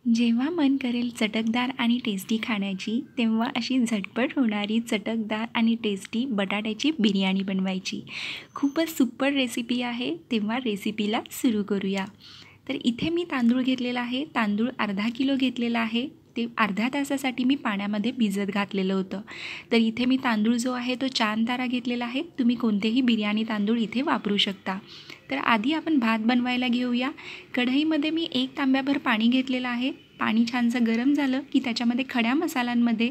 जेव्हा मन करेल चटकदार आणि टेस्टी खाण्याची, तेव्हा अशी झटपट होणारी चटकदार आणि टेस्टी बटाट्याची बिर्याणी बनवायची. खूपच सुपर रेसिपी आहे. तेव्हा रेसिपीला सुरू करूया. तर इथे मी तांदूळ घेतलेला आहे. तांदूळ अर्धा किलो घेतलेला आहे. ते अर्ध्या तासासाठी मी पाण्यामध्ये भिजत घातलेलं होतं. तर इथे मी तांदूळ जो आहे तो चांद तारा घेतलेला आहे. तुम्ही कोणतेही बिर्याणी तांदूळ इथे वापरू शकता. तर आधी आपण भात बनवायला घेऊया. कढईमध्ये मी 1 तांब्याभर पाणी घेतलेलं आहे. पाणी छानसं गरम झालं की त्याच्यामध्ये खड्या मसाल्यांमध्ये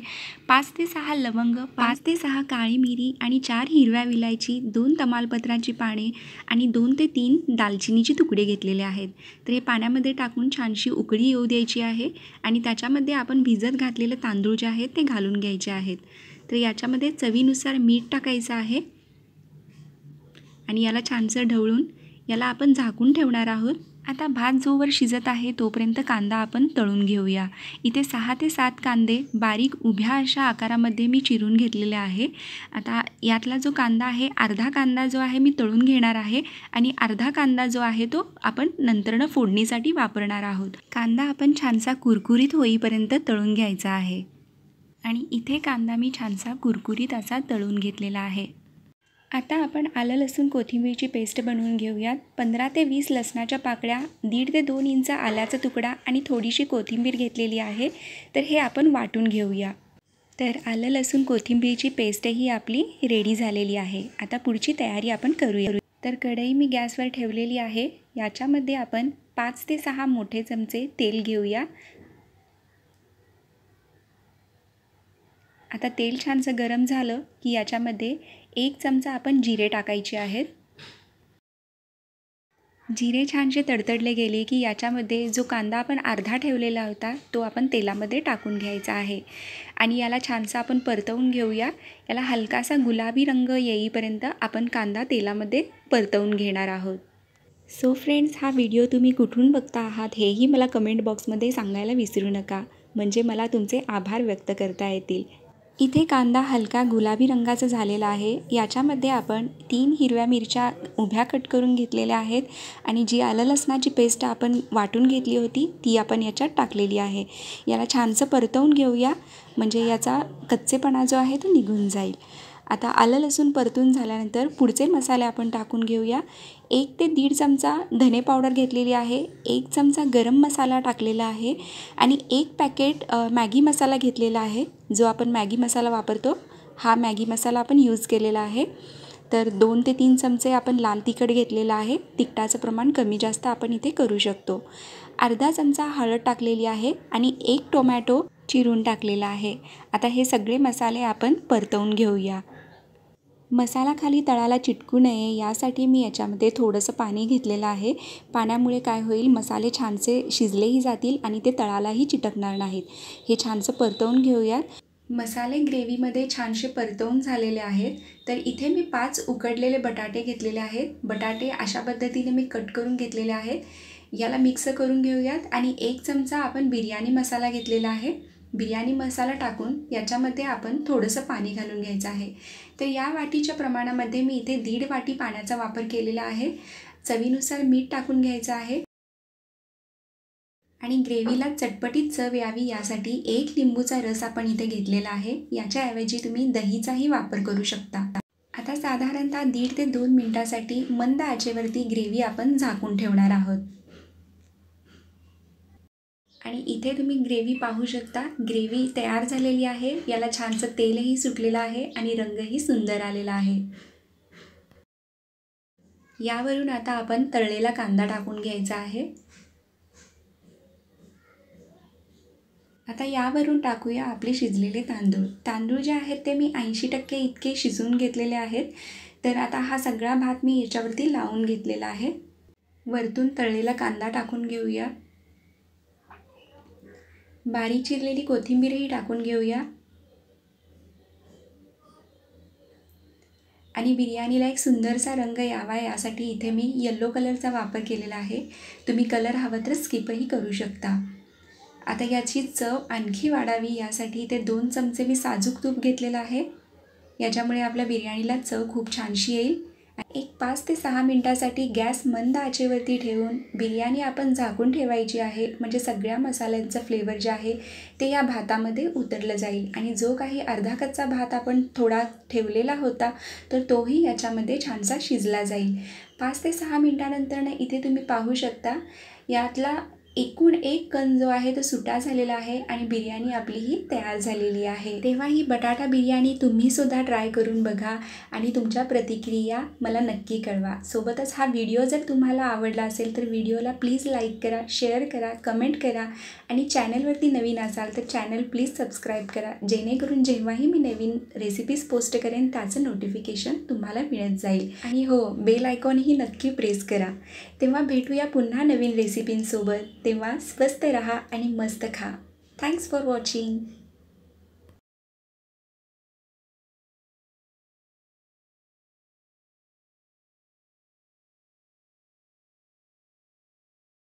5 ते 6 लवंग, 5 ते 6 काळी मिरी आणि 4 हिरव्या विलायची, 2 तमालपत्राची पाने आणि 2 ते 3 दालचिनीचे तुकडे घेतलेले आहेत. तर हे पाण्यामध्ये टाकून छानशी उकळी येऊ द्यायची आहे आणि त्याच्यामध्ये आपण भिजत घातलेले तांदूळ जे आहेत ते घालून घ्यायचे आहेत. तर याच्यामध्ये चवीनुसार मीठ टाकायचं आहे आणि याला छानसं ढवळून याला आपण झाकून ठेवणार आहोत. आता भात जोवर शिजत आहे तोपर्यंत कांदा आपण तळून घेऊया. इथे 6 ते 7 कांदे बारीक उभ्या अशा आकारामध्ये मी चिरून घेतलेले आहे. आता यातला जो कांदा आहे, अर्धा कांदा जो आहे मी तळून घेणार आहे आणि अर्धा कांदा जो आहे तो आपण नंतरनं फोडणीसाठी वापरणार आहोत. कांदा आपण छानसा कुरकुरीत होईपर्यंत तळून घ्यायचा आहे आणि इथे कांदा मी छानसा कुरकुरीत असा तळून घेतलेला आहे. आता आपण आलं लसूण कोथिंबीरची पेस्ट बनवून घेऊयात. 15 ते 20 लसणाच्या पाकळ्या, 1.5 ते 2 इंच आल्याचा तुकडा आणि थोडीशी कोथिंबीर घेतलेली आहे. तर हे आपण वाटून घेऊया. तर आलं लसूण कोथिंबीरची पेस्टही आपली रेडी झालेली आहे. आता पुढची तयारी आपण करूया. तर कढई मी गॅसवर ठेवलेली आहे. याच्यामध्ये आपण 5 ते 6 मोठे चमचे तेल घेऊया. आता तेल छानसं गरम झालं की याच्यामध्ये 1 चमचा आपण जिरे टाकायचे आहेत. जिरे छानसे तडतडले गेले की याच्यामध्ये जो कांदा आपण अर्धा ठेवलेला होता तो आपण तेलामध्ये टाकून घ्यायचा आहे आणि याला छानसा आपण परतवून घेऊया. याला हलकासा गुलाबी रंग येईपर्यंत आपण कांदा तेलामध्ये परतवून घेणार आहोत. सो फ्रेंड्स, हा व्हिडिओ तुम्ही कुठून बघता आहात हेही मला कमेंट बॉक्समध्ये सांगायला विसरू नका, म्हणजे मला तुमचे आभार व्यक्त करता येतील. इथे कांदा हलका गुलाबी रंगाचा झालेला आहे. याच्यामध्ये आपण 3 हिरव्या मिरच्या उभ्या कट करून घेतलेल्या आहेत आणि जी आलं लसणाची पेस्ट आपण वाटून घेतली होती ती आपण याच्यात टाकलेली आहे. याला छानसं परतवून घेऊया, म्हणजे याचा कच्चेपणा जो आहे तो निघून जाईल. आता आलं लसूण परतून झाल्यानंतर पुढचे मसाले आपण टाकून घेऊया. 1 ते 1.5 चमचा धने पावडर घेतलेली आहे, 1 चमचा गरम मसाला टाकलेला आहे आणि 1 पॅकेट मॅगी मसाला घेतलेला आहे. जो आपण मॅगी मसाला वापरतो हा मॅगी मसाला आपण यूज केलेला आहे. तर 2 ते 3 चमचे आपण लाल तिखट घेतलेलं आहे. तिखटाचं प्रमाण कमी जास्त आपण इथे करू शकतो. अर्धा चमचा हळद टाकलेली आहे आणि 1 टोमॅटो चिरून टाकलेला आहे. आता हे सगळे मसाले आपण परतवून घेऊया. मसाला खाली तळाला चिटकू नये यासाठी मी याच्यामध्ये थोडंसं पाणी घेतलेलं आहे. पाण्यामुळे काय होईल, मसाले छानसे शिजलेही जातील आणि ते तळालाही चिटकणार नाहीत. हे छानसं परतवून घेऊयात. मसाले ग्रेव्हीमध्ये छानसे परतवून झालेले आहेत. तर इथे मी 5 उकडलेले बटाटे घेतलेले आहेत. बटाटे अशा पद्धतीने मी कट करून घेतलेले आहेत. याला मिक्स करून घेऊयात आणि 1 चमचा आपण बिर्याणी मसाला घेतलेला आहे. बिर्याणी मसाला टाकून याच्यामध्ये आपण थोडंसं पाणी घालून घ्यायचं आहे. तर या वाटीच्या प्रमाणामध्ये मी इथे 1.5 वाटी पाण्याचा वापर केलेला आहे. चवीनुसार मीठ टाकून घ्यायचं आहे आणि ग्रेव्हीला चटपटीत चव यावी यासाठी 1 लिंबूचा रस आपण इथे घेतलेला आहे. याच्याऐवजी तुम्ही दहीचाही वापर करू शकता. आता साधारणतः 1.5 ते 2 मिनिटासाठी मंद आचेवरती ग्रेव्ही आपण झाकून ठेवणार आहोत. आणि इथे तुम्ही ग्रेव्ही पाहू शकता. ग्रेव्ही तयार झालेली आहे. याला छानसं तेलही सुटलेलं आहे आणि रंगही सुंदर आलेला आहे. यावरून आता आपण तळलेला कांदा टाकून घ्यायचा आहे. आता यावरून टाकूया आपले शिजलेले तांदूळ. तांदूळ जे आहेत ते मी 80% इतके शिजवून घेतलेले आहेत. तर आता हा सगळा भात मी याच्यावरती लावून घेतलेला आहे. वरतून तळलेला कांदा टाकून घेऊया. बारीक चिरलेली कोथिंबीरही टाकून घेऊया आणि बिर्याणीला एक सुंदरसा रंग यावा यासाठी इथे मी येलो कलरचा वापर केलेला आहे. तुम्ही कलर हवा तर स्किपही करू शकता. आता याची चव आणखी वाढावी यासाठी इथे 2 चमचे मी साजूक तूप घेतलेलं आहे. याच्यामुळे आपल्या बिर्याणीला चव खूप छानशी येईल एक 5 ते 6 मिनटासाठी गॅस मंद आचेवरती ठेवून बिर्याणी आपण झाकून ठेवायची आहे. म्हणजे सगळ्या मसाल्यांचं फ्लेवर जे आहे ते या भातामध्ये उतरलं जाईल आणि जो काही अर्धा कच्चा भात आपण थोडा ठेवलेला होता तर तोही याच्यामध्ये छानसा शिजला जाईल. 5 ते 6 मिनटानंतर इथे तुम्ही पाहू शकता यातला एकूण एक कण जो आहे तो सुटा झालेला आहे आणि बिर्याणी आपली ही तयार झालेली आहे. तेव्हा ही बटाटा बिर्याणी तुम्हीसुद्धा ट्राय करून बघा आणि तुमच्या प्रतिक्रिया मला नक्की कळवा. सोबतच हा व्हिडिओ जर तुम्हाला आवडला असेल तर व्हिडिओला प्लीज लाईक करा, शेअर करा, कमेंट करा आणि चॅनलवरती नवीन असाल तर चॅनल प्लीज सबस्क्राईब करा, जेणेकरून जेव्हाही मी नवीन रेसिपीज पोस्ट करेन त्याचं नोटिफिकेशन तुम्हाला मिळत जाईल. आणि हो, बेल आयकॉनही नक्की प्रेस करा. तेव्हा भेटूया पुन्हा नवीन रेसिपींसोबत. तेव्हा स्वस्त रहा आणि मस्त खा. Thanks for watching.